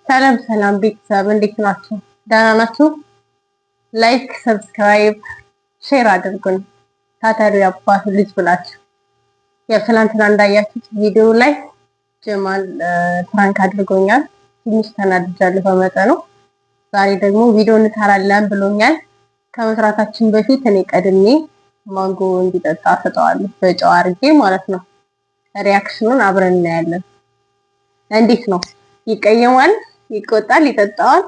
ሰላም ሰላም ቤተሰብ እንዴት ናችሁ? ደህና ናችሁ? ላይክ ሰብስክራይብ ሼር አድርጉን ታታሪ አባቱ ልጅ ብላችሁ። የትናንትና እንዳያችሁት ቪዲዮ ላይ ጀማል ፕራንክ አድርጎኛል። ትንሽ ተናድጃለሁ በመጠኑ። ዛሬ ደግሞ ቪዲዮ እንሰራለን ብሎኛል። ከመስራታችን በፊት እኔ ቀድሜ ማንጎ እንዲጠጣ ሰጠዋለሁ በጨው አድርጌ ማለት ነው። ሪያክሽኑን አብረን እናያለን። እንዴት ነው? ይቀየማል? ይቆጣል? ይጠጣዋል?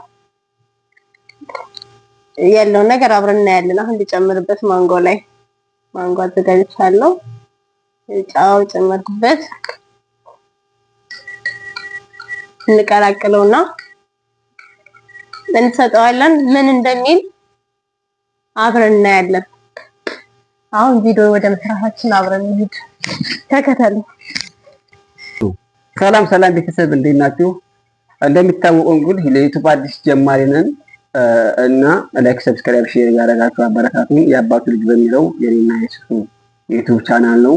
ያለውን ነገር አብረን እናያለን። አሁን ልጨምርበት ማንጎ ላይ ማንጎ አዘጋጅቻለሁ። ጨው ጨመርኩበት። እንቀላቅለውና እንሰጠዋለን። ምን እንደሚል አብረን እናያለን። አሁን ቪዲዮ ወደ መስራታችን አብረን እንሂድ። ተከተሉ። ሰላም ሰላም ቤተሰብ እንዴት ናችሁ? እንደሚታወቀው እንግዲህ ለዩቲዩብ አዲስ ጀማሪ ነን እና ላይክ ሰብስክራይብ ሼር ያደረጋችሁ አበረታቱን። የአባቱ ልጅ በሚለው የኔና የሱ ዩቲዩብ ቻናል ነው።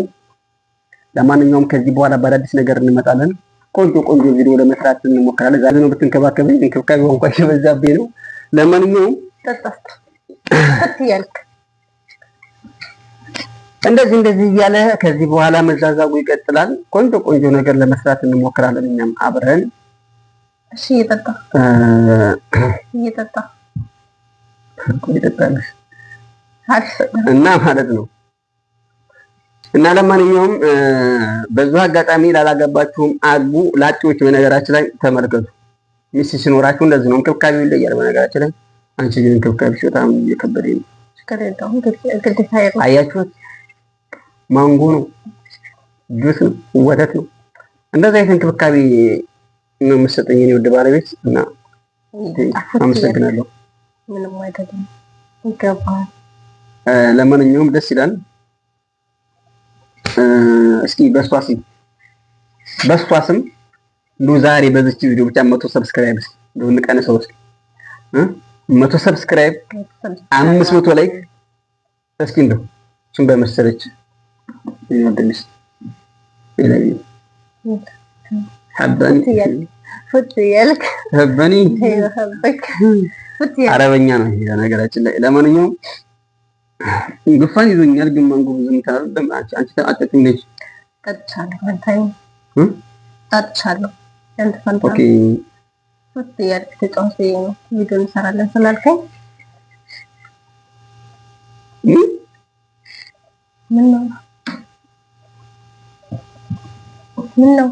ለማንኛውም ከዚህ በኋላ በአዲስ ነገር እንመጣለን። ቆንጆ ቪዲዮ ለመስራት እንሞክራለን። ዛሬ ነው ብትንከባከበኝ እንክብካቤ እንኳን የበዛብኝ ነው። ለማንኛውም ተጣጣ ያልክ እንደዚህ እያለ ከዚህ በኋላ መዛዛጉ ይቀጥላል። ቆንጆ ነገር ለመስራት እንሞክራለን እኛም አብረን። እሺ እየጠጣ እና ማለት ነው። እና ለማንኛውም በዚህ አጋጣሚ ላላገባችሁም አግቡ። ላጤዎች በነገራችን ላይ ተመልከቱ። ሚስት ሲኖራችሁ እንደዚህ ነው። እንክብካቤው ይለያል በነገራችን ላይ። አንቺ ግን እንክብካቤሽ በጣም እየከበደኝ ነው። አያችሁት? ማንጎ ነው፣ ጁስ ነው፣ ወተት ነው። እንደዛ አይነት እንክብካቤ ነው የምትሰጠኝ የኔ ውድ ባለቤት እና አመሰግናለሁ። ምንም አይደለም፣ ይገባል። ለማንኛውም ደስ ይላል። እስኪ በሷ ስም ዛሬ በዚች ቪዲዮ ብቻ 100 ሰብስክራይብ እንደው እንቀንሰው እስኪ 100 ሰብስክራይብ 500 ላይክ እስኪ እንደው እሱን በመሰለች ይወደልሽ ይለኝ ሀበኒ አረበኛ ነው ይሄ ነገራችን ላይ። ለማንኛውም ጉፋን ይዞኛል ግን ማንጎ ብዙም ታረደም። አንቺ ተአጠቅም ነሽ? ጠጥቻለሁ። ኦኬ ፉት ያልክ ተጫውቼ ነው ቪዲዮ እንሰራለን ስላልከኝ ምን ነው ነው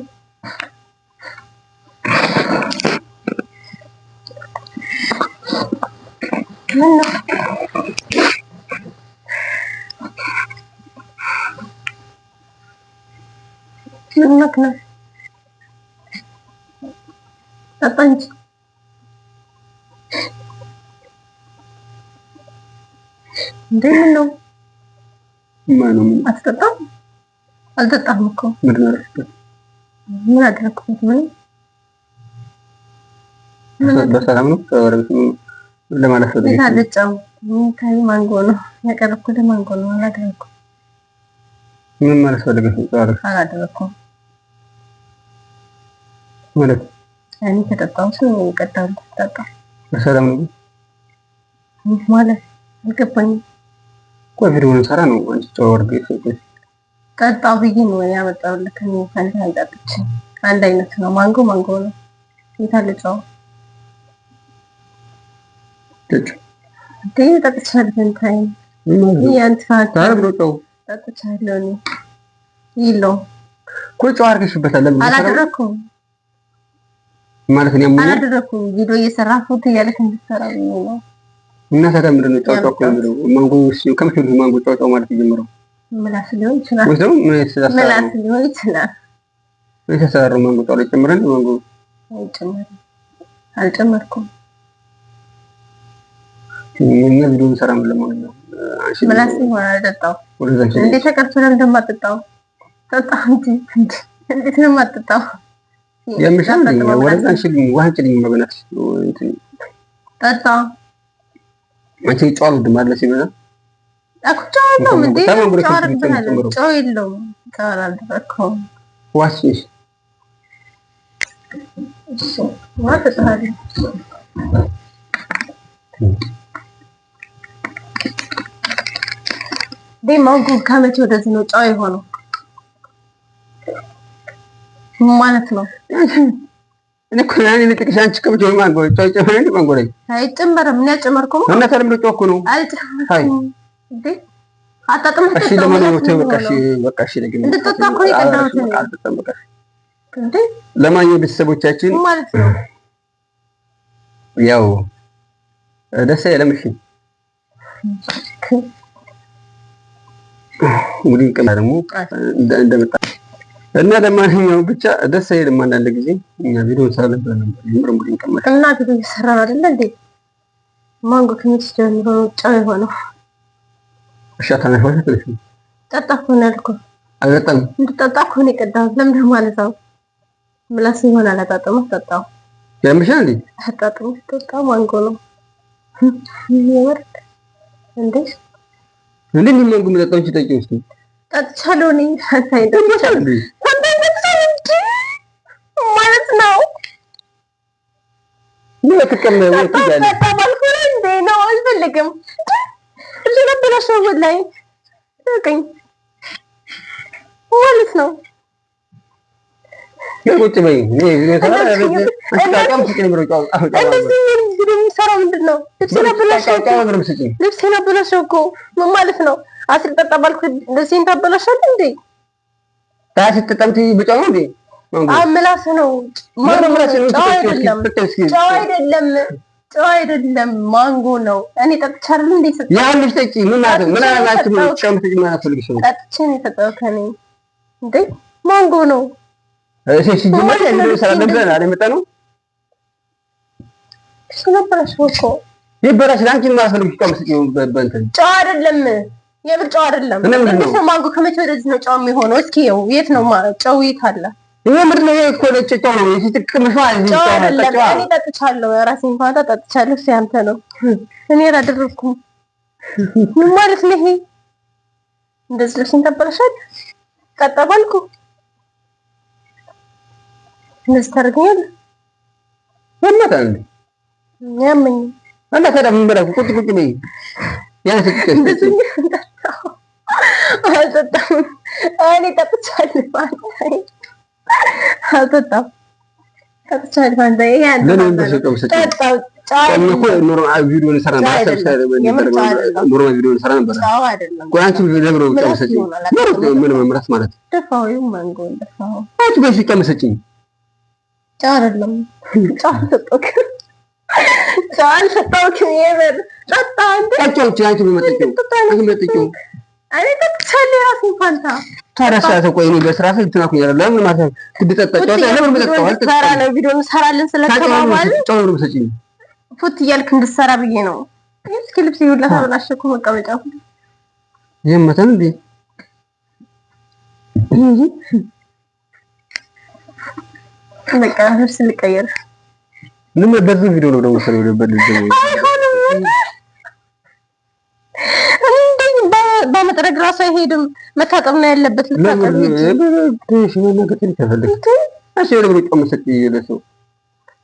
ጠጣንጂ እንደምን ነው ማነው? አትጠጣም? አልጠጣም እኮ ምን አደረኩት? በሰላም ነው ተወረብት ለማለት ነው። ታለጫው ታይ ማንጎ ነው ያቀረብኩት። ማንጎ ነው አላደረኩም። ምን ማለት ፈልገሽ ነው? አላደረኩም ማለት እኔ ከጠጣው ሰው ይቀጣል። ተጠጣ በሰላም ነው ማለት አልገባኝም። ቆይ ቪዲዮውን ሰራ ነው አንቺ ተወርገ ይፈጥሽ ቀጣው ብዬ ነው ያመጣሁልህ። እኔ ፈንታ አይጣጥች አንድ አይነት ነው። ማንጎ ነው። የታለጫው ጠጥቻለሁ። ፈንታይ ያንተ ታረብሮው ጠጥቻለሁ ነው ይለው ቁጭ አድርገሽበታል። ለምን አላደረኩም ማለት ነው? አላደረኩም። ቪዲዮ እየሰራሁት እያለክ እንድትሰራ ነው። እና ታዲያ ምንድን ነው ጫውጫው እኮ ነው ማንጎ ሲው ከመቼ ማንጎ ጫውጫው ማለት ይጀምራል? ምላስ ሊሆን ይችላል። ወይስ ምላስ ሊሆን ይችላል። የተሰራው ማንጎ ጫው ላይ ጨምረን ማንጎ አልጨመርኩም። እኛ ቪዲዮ እንሰራም ለማንኛውም አንቺ ምላስ ይሆናል አልጠጣው። እንዴት ተቀርቶ ለምን እንደማትጠጣው ጠጣ እንጂ እንዴት ነው የማትጠጣው? የምሽል ወረዛ አንቺልኝ ዋንጭልኝ መበላት ጠጣ አንቺ ጫው ነው ማለት ሲበዛ አኩቻው ነው እንዴ? ጫው የለውም። ጫው አልደረኩም። ዋሽሽ እሺ ማለት ተጣሪ ማንጎ ከመቼ ወደዚህ ነው ጨው የሆነው ማለት ነው? እኔ እኮ ጥቅሽ አንቺ ከመቼ ማንጎ ጨው ጨው ማንጎ ላይ አይጨመርም። ምን ያጨመርኩ ነው? እና ታዲያ ጨው እኮ ነው። አልጨመርኩም እንዴ አጣጥመህ እሺ ለማንኛውም በቃ እሺ እንድትጠጣ እኮ የቀዳሁት እንዴ። ለማንኛውም ቤተሰቦቻችን ማለት ነው ያው ደስ አይልም። እሺ እንግዲህ ቀላ ደግሞ እንደመጣ እና ለማንኛውም ብቻ ደስ አይልም። አንዳንድ ጊዜ እኛ ቪዲዮ እንሰራለን ብለን ነበር ይምር እንግዲህ እንቀመጥ እና ቪዲዮ እየሰራን አይደለ እንዴ? ማንጎ ከመቼ ጀምሮ ጨው የሆነው? እሺ ታናሽ ትንሽ ጠጣ እኮ ነው ያልኩህ። አልጠጣም እንድጠጣ እኮ ነው የቀዳሁት። ለምን ማለት ነው? ምላስ ይሆን አላጣጣም ጠጣው። ያምሻል እንዴ? አጣጣም ጠጣ ማንጎ ነው ይወርድ እንዴ? እንዴ ማንጎ መጠጣው እንጂ ጠጪው እስኪ ጠጥቻለሁ እኔ ጠጥቻለሁ ማለት ነው። ምን ተቀመጠ ወይ ትያለሽ? ተባልኩ እንዴ ነው አልፈልግም ልነበረሽ ወላይ ተቀኝ ማለት ነው። ቁጭ በይ እኔ ልብሴን አበላሸው እኮ ምን ማለት ነው? አስር ጠጣ ባልኩ ልብሴን ታበላሻለህ እንዴ? ስትጠጣም ብጫው ነው እንዴ? ምላስ ነው ጨው አይደለም ማንጎ ነው። እኔ ጠጥቻለሁ እንዴ? ያልሽ ጠጪ ምን ማለት ነው? ምን አላችሁ? ጨምጥጭ ማለት ፈልግሽ ነው? ጠጥቼ ነው የሰጠው ከኔ እንዴ? ማንጎ ነው። እሺ ጅማሬ እንደው ሰላም ብለን አይደል መጣነው? እሺ ነበርሽ እኮ ይበራሽ ላንቺ ማስፈልግሽ ጨምጥጭ በእንትን ጨው አይደለም የምር ጨው አይደለም። እንዴት ነው ማንጎ ከመቼ ወደዚህ ነው ጨው የሚሆነው? እስኪ ይኸው የት ነው ጨው የት አለ? ይሄ ምንድን ነው? ይሄ እኮ ጨው ነው። እሺ ትቅምሽ ማለት ነው። እኔ ጠጥቻለሁ። ራሴን ፋንታ ጠጥቻለሁ። እሺ አንተ ነው እኔ አላደረኩም። ምን ማለት ነው ይሄ? እንደዚህ ልብስን ተበላሻል ጠጣ ባልኩ እንደዚህ ታደርገኛለህ? ያመጣል ያመኝ እና ታዲያ ምን በላኩ ቁጭ ቁጭ በይ ያን ስትቀስ አልጠጣም። እኔ ጠጥቻለሁ ማለት አልጠጣም። ጠጥቻለሁ አንተ ያን ለምን በሰጠው ጠጣው ጫው እኮ ኖርማል ቪዲዮ እንሰራ ነበር። ኖርማል ቪዲዮ እንሰራ ነበር። ጫው አይደለም ቋንቹ ለብሮ ቀምሰጪ ምን መምራት ማለት ደፋው ማንጎ ደፋው አንቺ በዚህ ቀምሰጪኝ ጫው አይደለም ጫው ሰጠው ጫው ሰጠው የበር ጠጣ አንተ ጫው አንቺ በመጠጪው እኔ ጠጥቻለሁ ራሴን ፋንታ ታዲያ ሰዓት ቆይ እኔ በስራ ሰዓት እንትን ያለው ለምን ማለት ነው? ትጠጣ ጫው ለምን መጠጣው አልተሰራ ነው ቪዲዮ እንሰራለን ስለተባባል ጫው ነው ሰጪኝ ፉት እያልክ እንድትሰራ ብዬ ነው። እስኪ ልብስ ይውላ ታበላሸኩ መቀመጫ የመተን እንዴ በቃ ልብስ ልቀየር ምን በዚህ ቪዲዮ ነው ደግሞ ሰው ደበል በመጥረግ ራሱ አይሄድም። መታጠብ ነው ያለበት። ልታጠብ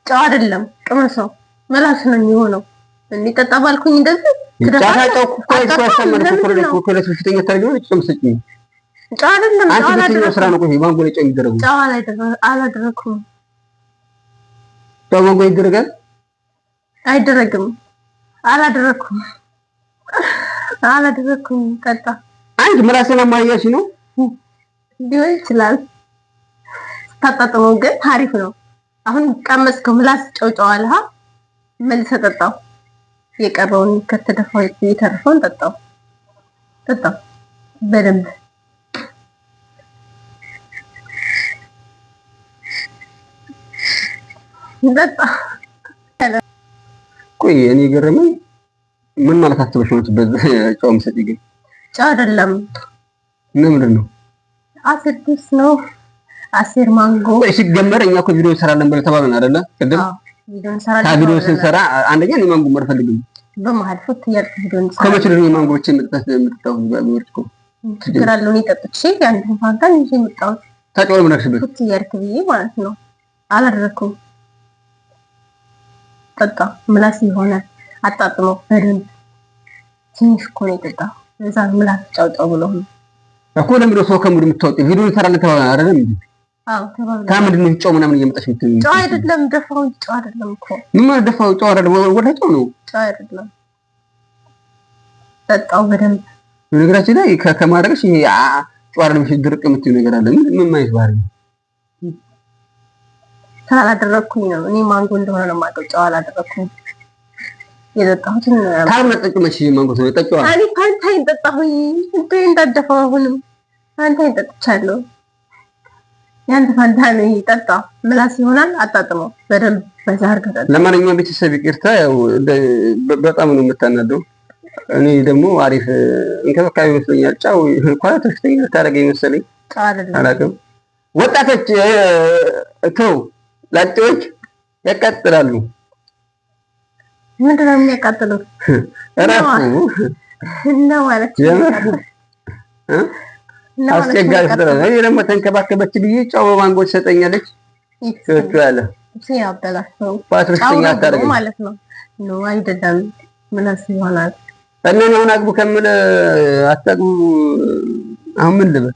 ጨው አይደለም ቅመሰው መላስ ነው የሚሆነው። እንዲጠጣ ባልኩኝ እንደዚህ አይደረግም። አላደረኩም። ጠጣ አንቺ ምላስና ማያሽ ነው ሊሆን ይችላል። ስታጣጥመው ግን አሪፍ ነው። አሁን ቀመስከው ምላስ ጨው አለሃ መልሰህ ጠጣው። የቀረውን ከተደፋው የተረፈውን ጠጣው በደንብ ጠጣ። ቆይ እኔ ገረመኝ። ምን ማለት አስበሽ ነው? በዚህ ጨው ምሰጥ ግን ጨው አይደለም። ምንድን ነው? አሲር ጁስ ነው። አሲር ማንጎ። እሺ ገመረ። እኛ እኮ ቪዲዮ እንሰራለን ብለን ተባብለን አይደለ? ቅድም ቪዲዮ ስንሰራ አንደኛ እኔ ማንጎ መርፈልግም በመሀል ፎት ያልኩ ቪዲዮ እንሰራ ከመቼ ነው ማንጎች የምትጠጣው? በወርጭ ችግር አለው። እኔ ጠጥቼ አንድ ፋንታ እንጂ የምጣው ታጨው ምን አክሽበት ፎት ያልኩ ብዬ ማለት ነው። አላደረኩም። ጠጣ ምላስ ይሆናል አጣጥሞ በደንብ ትንሽ እኮ ነው የጠጣው። እዛ ምላስ ጫውጫው ብሎ ነው እኮ ለምንድን ነው ሰው ከምድ የምታወጪው? ቪዲዮ እንሰራለን ተባብለን አይደለም እንዴ? አዎ ተባብለን። ከምንድን ነው ጫው ምናምን እየመጣሽ የምትይው? ጫው አይደለም ደፋው፣ ጫው አይደለም እኮ ምን ማለት ደፋው? ጫው አይደለም ወደ ጫው ነው። ጫው አይደለም ጠጣው በደንብ። በነገራችን ላይ ከማድረግሽ ይሄ ጫው አይደለም እሺ ድርቅ የምትይው ነገር አለ። ምን ማለት ባህሪ ነው? ስላላደረኩኝ ነው። እኔ ማንጎ እንደሆነ ነው የማውቀው። ጫው አላደረኩም። የጠጣሁትን ታርመጠጭ መቼ ማንጎ ነው ጠጣው? አሪ ፋንታይን ጠጣሁኝ። እንዴ እንዳደፋው አሁንም ፋንታይን ጠጥቻለሁ። ያንተ ፋንታ ነው ይጠጣ ምላስ ይሆናል አጣጥመው በደንብ በዛር ገጠጣ። ለማንኛውም ቤተሰብ ይቅርታ፣ ያው በጣም ነው የምታናደው። እኔ ደግሞ አሪፍ እንክብካቤ ይመስለኛል። ጫው እንኳን ተስተኛ ታረገኝ መሰለኝ። ጫው አይደለም አላውቅም። ወጣቶች ተው ላጤዎች ያቃጥላሉ። ምንድን ነው የሚያቃጥሉት? እራሱ እና ማለት አስቸጋሪ ስለሆነ እኔ ደግሞ ተንከባከበች ብዬ ጫው በማንጎ ትሰጠኛለች። እሱ ያለ ሲያበላሽው ፓትሪስተኛ አታረገኝ ማለት ነው። ነው አይደለም ምላስ ይሆናል። እኔ አሁን አግቡ ከምል አታግቡ። አሁን ምን ልበል?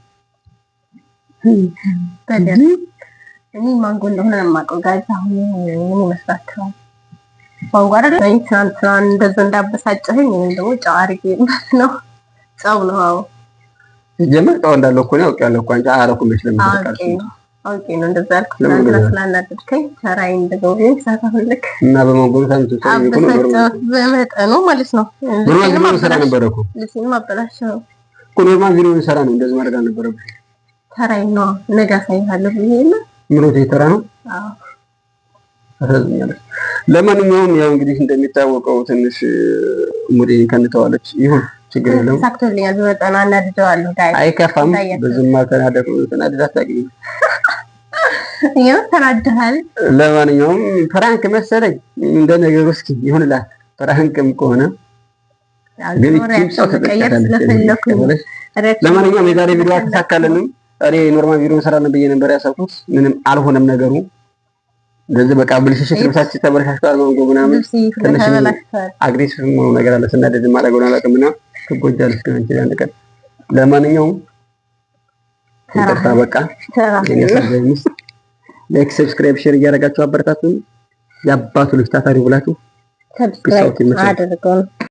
እኔ ማንጎ እንደሆነ ነው የማውቀው። ጋዛ አሁን ምን ይመስላችኋል? ማንጎ አይደለም እኔ ትናንትና እንደዛ እንዳበሳጨኸኝ እኔ ደግሞ ጫው አድርጌ ነው። ጫው ነው። አዎ ጀመር ጫው እንዳለው እኮ ነው ያውቃለሁ እኮ አንቺ አላውቅም ስለምትቀርጽ ኦኬ ነው እንደዛ ያልኩት። ስላናደድከኝ ተራይ እንደገቡኝ ሳታፈልክ እና በማንጎ ታንቱ በመጠኑ ማለት ነው። ኖርማል ሰራ ነበር እኮ ለሲኒማ አበላሽው እኮ ኖርማል ቪዲዮ ሰራ ነው። እንደዚህ ማድረግ አልነበረብኝ። ተራይ ነው ነገ ሳይሃለሁ ብዬና ምን ነው ተራ ነው? አዎ አሳዝኛለሁ። ለማንኛውም ያው እንግዲህ እንደሚታወቀው ትንሽ ሙዴን ከንተዋለች። ይሁን ችግር የለም። ሳክቶልኛል። በመጠኑ አናድደዋለሁ። ጋር አይከፋም። ብዙም አልተናደድኩ። ተናደዳት ታውቂኝ ይሄው ተናደሃል። ለማንኛውም ፍራንክ መሰለኝ እንደ ነገሩ እስኪ ይሁንላት። ፍራንክም ከሆነ ግን ሰው ተቀየረች። ለማንኛውም የዛሬ ቪዲዮ አልተሳካልንም። እኔ ኖርማል ቪዲዮ እንሰራለን ብዬ ነበር ያሰብኩት። ምንም አልሆነም ነገሩ። እንደዚህ በቃ ብልሽሽት ልብሳችን ተበላሽቷል። ማንጎ ምናምን ትንሽ አግሬሲቭ ሆኖ ነገር አለ። ስናደድ ማድረገውን አላውቅምና ትጎጃለሽ ግን አንቺ አንድ ቀን። ለማንኛውም ይቅርታ በቃ ላይክ፣ ሰብስክራይብ፣ ሼር እያደረጋችሁ አበረታቱን። የአባቱ ልጅ ታታሪ ብላችሁ ሰብስክራይብ አድርጉን።